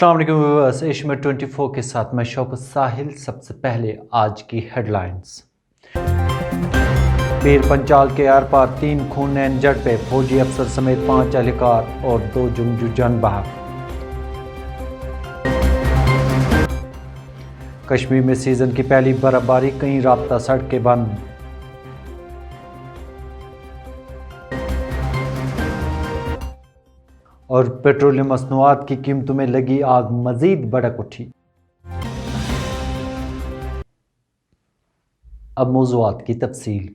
अस्सलाम वालेकुम viewers, Asia 24 के साथ मैं शौकत साहिल। सबसे पहले आज की हेडलाइंस। पीर पंचाल के आर पार 3 खून झड़पें, फौजी अफसर समेत 5 एहलकार और 2 जंगजू जान बहक। कश्मीर में सीजन की पहली बर्फबारी, कई राब्ता सड़कें बंद। और पेट्रोलियम मसनूआत की कीमतों में लगी आग, मजीद भड़क उठी। अब मौज़ूआत की तफसील।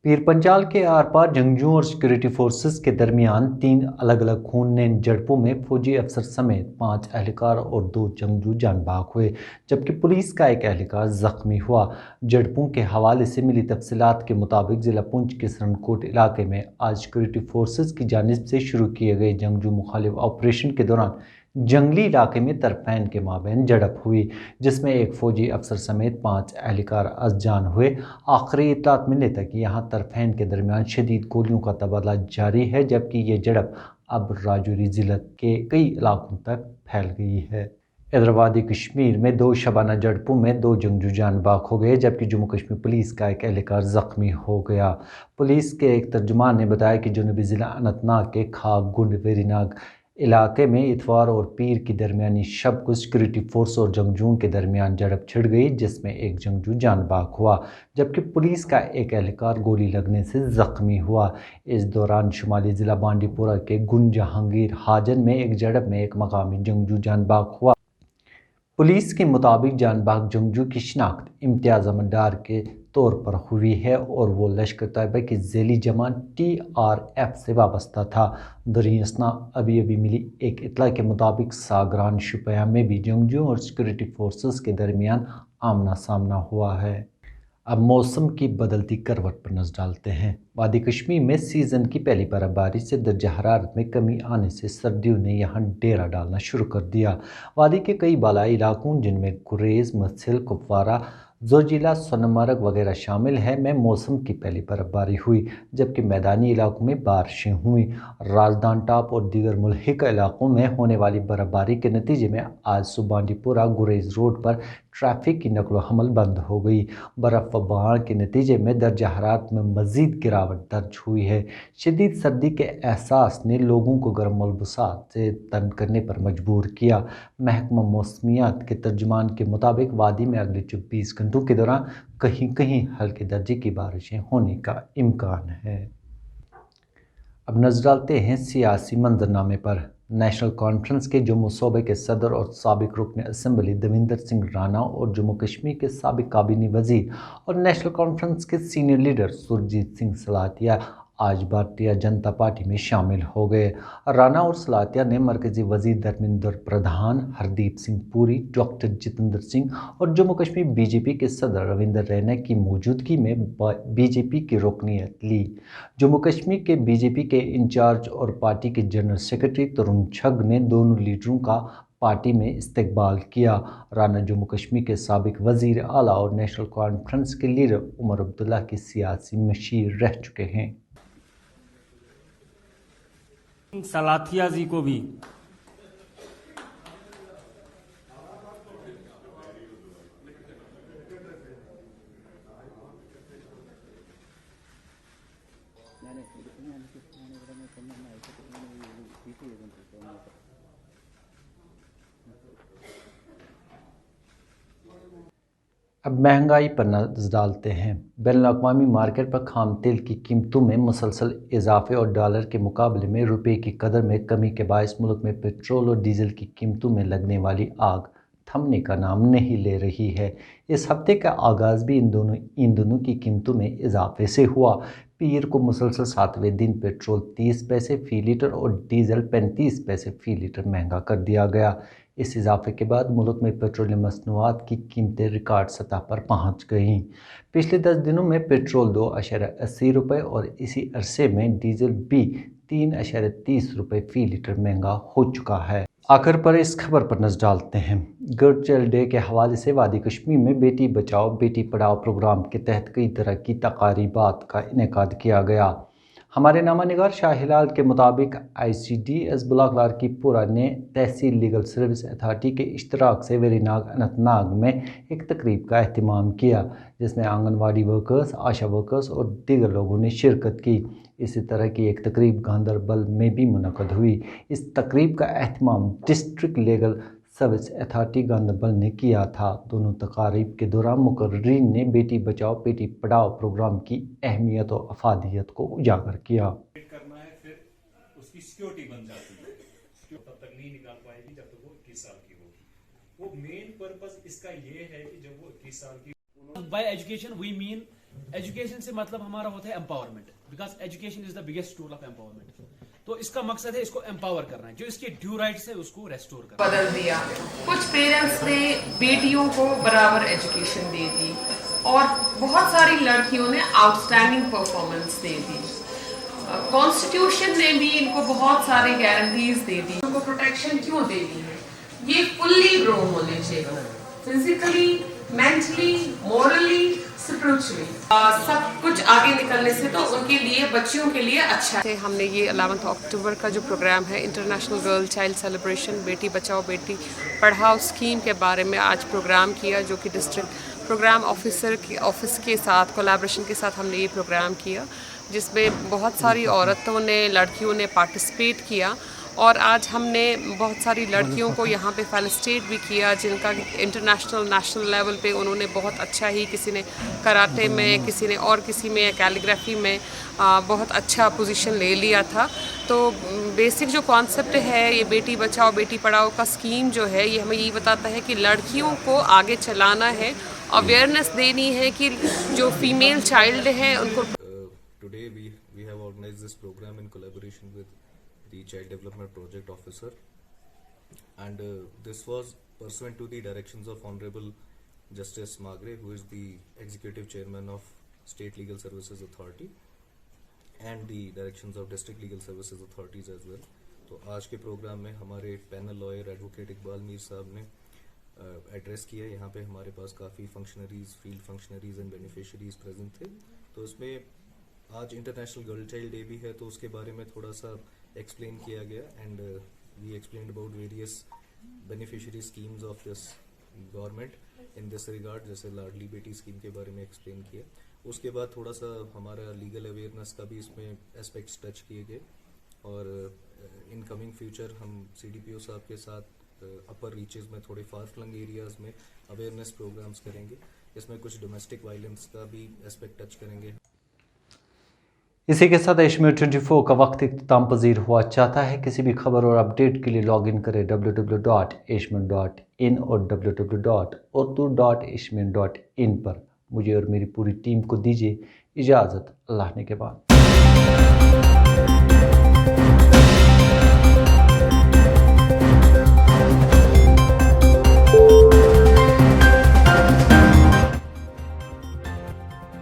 पीर पंचाल के आर पार जंगजू और सिक्योरिटी फोर्सेस के दरमियान 3 अलग अलग खूननेन झड़पों में फौजी अफसर समेत 5 एहलकार और 2 जंगजू जान बहक हुए, जबकि पुलिस का एक एहलकार जख्मी हुआ। झड़पों के हवाले से मिली तफसीलात के मुताबिक ज़िला पुंछ के सरनकोट इलाके में आज सिक्योरिटी फोर्सेस की जानिब से शुरू किए गए जंगजू मुखालिफ ऑपरेशन के दौरान जंगली इलाके में तरफैन के माबैन झड़प हुई, जिसमें एक फ़ौजी अफसर समेत 5 एहलकार अज़जान हुए। आखिरी इत्तलात मिलने तक यहाँ तरफैन के दरमियान शदीद गोलियों का तबादला जारी है, जबकि ये झड़प अब राजौरी ज़िले के कई इलाकों तक फैल गई है। इधर वादी कश्मीर में 2 शबाना झड़पों में 2 जंगजू जान बहक हो गए, जबकि जम्मू कश्मीर पुलिस का एक एहलकार ज़ख्मी हो गया। पुलिस के एक तर्जुमान ने बताया कि जनूबी ज़िला अनंतनाग के खाग गुंड वेरीनाग इलाके में इतवार और पीर की दरमियानी शब को सिक्योरिटी फोर्स और जंगजुओं के दरमियान झड़प छिड़ गई, जिसमें एक जंगजू जान बहक हुआ, जबकि पुलिस का एक एहलकार गोली लगने से जख्मी हुआ। इस दौरान शुमाली ज़िला बांडीपुरा के गुंड जहांगीर हाजन में एक झड़प में एक मकामी जंगजू जान बहक हुआ। पुलिस के मुताबिक जान बहक जंगजू की शिनाख्त इम्तियाज़ अहमद डार के तौर पर हुई है और वो लश्कर तैयबा की ज़ैली जमान TRF से वाबस्ता था। दरियासना अभी मिली एक इत्तला के मुताबिक सागरान शुपियां में भी जंगजू और सिक्योरिटी फोर्सेस के दरमियान आमना सामना हुआ है। अब मौसम की बदलती करवट पर नज़र डालते हैं। वादी कश्मीर में सीज़न की पहली बर्फबारी से दर्जा हरारत में कमी आने से सर्दियों ने यहाँ डेरा डालना शुरू कर दिया। वादी के कई बालाई इलाकों, जिनमें गुरेज, मसिल, कुपवारा, जोजिला, सोनमर्ग वगैरह शामिल है, में मौसम की पहली बर्फबारी हुई, जबकि मैदानी इलाकों में बारिशें हुई। राजदान टॉप और दीगर मुल्हिका इलाकों में होने वाली बर्फबारी के नतीजे में आज सुबह बांडीपुरा गुरेज रोड पर ट्रैफिक की नकलो हमल बंद हो गई। बर्फ़बारी के नतीजे में दर्जा हरारत में मज़ीद गिरावट दर्ज हुई है। शदीद सर्दी के एहसास ने लोगों को गर्म मलबूसात से तंग करने पर मजबूर किया। महकमा मौसमियात के तर्जुमान के मुताबिक वादी में अगले 24 घंटों के दौरान कहीं कहीं हल्के दर्जे की बारिशें होने का इम्कान है। अब नज़र डालते हैं सियासी मंजरनामे पर। नेशनल कॉन्फ्रेंस के जम्मू सूबे के सदर और साबिक रुकन असम्बली देवेंद्र सिंह राणा और जम्मू कश्मीर के साबिक काबीनी वजीर और नेशनल कॉन्फ्रेंस के सीनियर लीडर सुरजीत सिंह सलातिया आज भारतीय जनता पार्टी में शामिल हो गए। राणा और सलातिया ने मरकजी वजीर धर्मेंद्र प्रधान, हरदीप सिंह पुरी, डॉक्टर जितेंद्र सिंह और जम्मू कश्मीर बीजेपी के सदर रविंदर रैना की मौजूदगी में बीजेपी की रुकनीत ली। जम्मू कश्मीर के बीजेपी के इंचार्ज और पार्टी के जनरल सेक्रेटरी तरुण छग ने दोनों लीडरों का पार्टी में इस्तकबाल किया। राणा जम्मू कश्मीर के साबिक वजीर आला और नेशनल कॉन्फ्रेंस के लीडर उमर अब्दुल्ला की सियासी मशीर रह चुके हैं। सलाथिया जी को भी अब महंगाई पर नज़र डालते हैं। बैनुल-अक़वामी मार्केट पर खाम तेल की कीमतों में मुसलसल इजाफे और डॉलर के मुकाबले में रुपये की कदर में कमी के बायस मुल्क में पेट्रोल और डीजल की कीमतों में लगने वाली आग थमने का नाम नहीं ले रही है। इस हफ्ते का आगाज़ भी इन दोनों की कीमतों में इजाफे से हुआ। पीर को मुसलसल 7वें दिन पेट्रोल 30 पैसे फ़ी लीटर और डीजल 35 पैसे फ़ी लीटर महंगा कर दिया गया। इस इजाफे के बाद मुल्क में पेट्रोलियम मसनूआत की कीमतें रिकॉर्ड सतह पर पहुंच गईं। पिछले 10 दिनों में पेट्रोल 2.80 रुपये और इसी अरसे में डीजल भी 3.30 रुपये फ़ी लीटर महंगा हो चुका है। आखिर पर इस खबर पर नज़र डालते हैं। गर्ल चाइल्ड डे के हवाले से वादी कश्मीर में बेटी बचाओ बेटी पढ़ाओ प्रोग्राम के तहत कई तरह की तकारीबात का इनेकाद किया गया। ہمارے نامہ نگار شاہ ہلال کے مطابق ICDS بلاک لارکی پورہ نے تحصیل لیگل سروس اتھارٹی کے اشتراک سے ویری ناگ اننت ناگ میں ایک تقریب کا اہتمام کیا، جس میں آنگن واڑی ورکرز، آشا ورکرز اور دیگر لوگوں نے شرکت کی۔ اسی طرح کی ایک تقریب گاندربل میں بھی منعقد ہوئی۔ اس تقریب کا اہتمام district legal service authority Ganderbal نے کیا تھا۔ دونوں تقاریب کے دوران مقررین نے بیٹی بچاؤ بیٹی پڑھاؤ پروگرام کی اہمیت اور افادیت کو اجاگر کیا۔ کرنا ہے پھر اس کی سیکیورٹی بن جاتی ہے، تب تک نہیں نکال پائے گی جب تک وہ 21 سال کی ہوگی۔ وہ مین پرپز اس کا یہ ہے کہ جب وہ 21 سال کی by education we mean education سے مطلب ہمارا ہوتا ہے empowerment, because education is the biggest tool of empowerment. تو اس کا مقصد ہے اس کو امپاور کرنا ہے، جو اس کے ڈیو رائٹس ہے اس کو ریسٹور کرنا۔ بدل دیا، کچھ پیرنٹس نے بیٹیوں کو برابر ایجوکیشن دے دی اور بہت ساری لڑکیوں نے آؤٹ اسٹینڈنگ پرفارمنس دے دی۔ کانسٹیٹیوشن نے بھی ان کو بہت ساری گارنٹیز دے دی۔ ان کو پروٹیکشن کیوں دے دی ہے؟ یہ فلی گرون ہونے چاہیے، فزیکلی، مینٹلی، مورلی، اسپرچولی، سب کچھ آگے نکلنے سے تو ان کے لیے بچیوں کے لیے اچھا ہے۔ ہم نے یہ 11 اکتوبر کا جو پروگرام ہے international girl child celebration Beti Bachao Beti Padhao scheme کے بارے میں آج پروگرام کیا، جو کہ ڈسٹرکٹ پروگرام آفیسر کے آفس کے ساتھ کولیبریشن کے ساتھ ہم نے یہ پروگرام کیا، جس میں بہت ساری عورتوں نے لڑکیوں نے پارٹیسپیٹ کیا، اور آج ہم نے بہت ساری لڑکیوں کو یہاں پہ فیلسٹیٹ بھی کیا، جن کا انٹرنیشنل نیشنل لیول پہ انہوں نے بہت اچھا ہی، کسی نے کراٹے میں، کسی میں کیلیگرافی میں بہت اچھا پوزیشن لے لیا تھا۔ تو بیسک جو کانسیپٹ ہے یہ بیٹی بچاؤ بیٹی پڑھاؤ کا اسکیم جو ہے، یہ ہمیں یہ بتاتا ہے کہ لڑکیوں کو آگے چلانا ہے، اویئرنیس دینی ہے کہ جو فیمیل چائلڈ ہیں ان کو۔ Today we have organized this program in collaboration with the Child Development Project Officer, and this was pursuant to the directions of Honorable Justice Magre, who is the Executive Chairman of State Legal Services Authority, and the directions of District Legal Services Authorities as well. تو آج کے programme میں ہمارے panel lawyer advocate Iqbal Mir صاحب نے address کیا۔ یہاں پہ ہمارے پاس کافی functionaries, field functionaries and beneficiaries present تھے۔ تو اس میں آج انٹرنیشنل گرل چائلڈ ڈے بھی ہے، تو اس کے بارے میں تھوڑا سا ایکسپلین کیا گیا، and we explained about various beneficiary schemes of this government in this regard, جیسے لاڈلی بیٹی اسکیم کے بارے میں ایکسپلین کیا۔ اس کے بعد تھوڑا سا ہمارا لیگل اویئرنیس کا بھی اس میں اسپیکٹس ٹچ کیے گئے، اور ان کمنگ فیوچر ہم CDPO صاحب کے ساتھ اپر ریچز میں تھوڑے فار فلنگ ایریاز میں اویئرنیس پروگرامز کریں گے۔ اس میں کچھ ڈومیسٹک وائلنس کا بھی اسپیکٹ ٹچ کریں گے۔ اسی کے ساتھ ایشمیر 24 کا وقت اختتام پذیر ہوا چاہتا ہے۔ کسی بھی خبر اور اپڈیٹ کے لیے لاگ ان کریں www.ashmir.in اور www.urdu.ashmir.in پر۔ مجھے اور میری پوری ٹیم کو دیجیے اجازت، اللہ نے کے بعد۔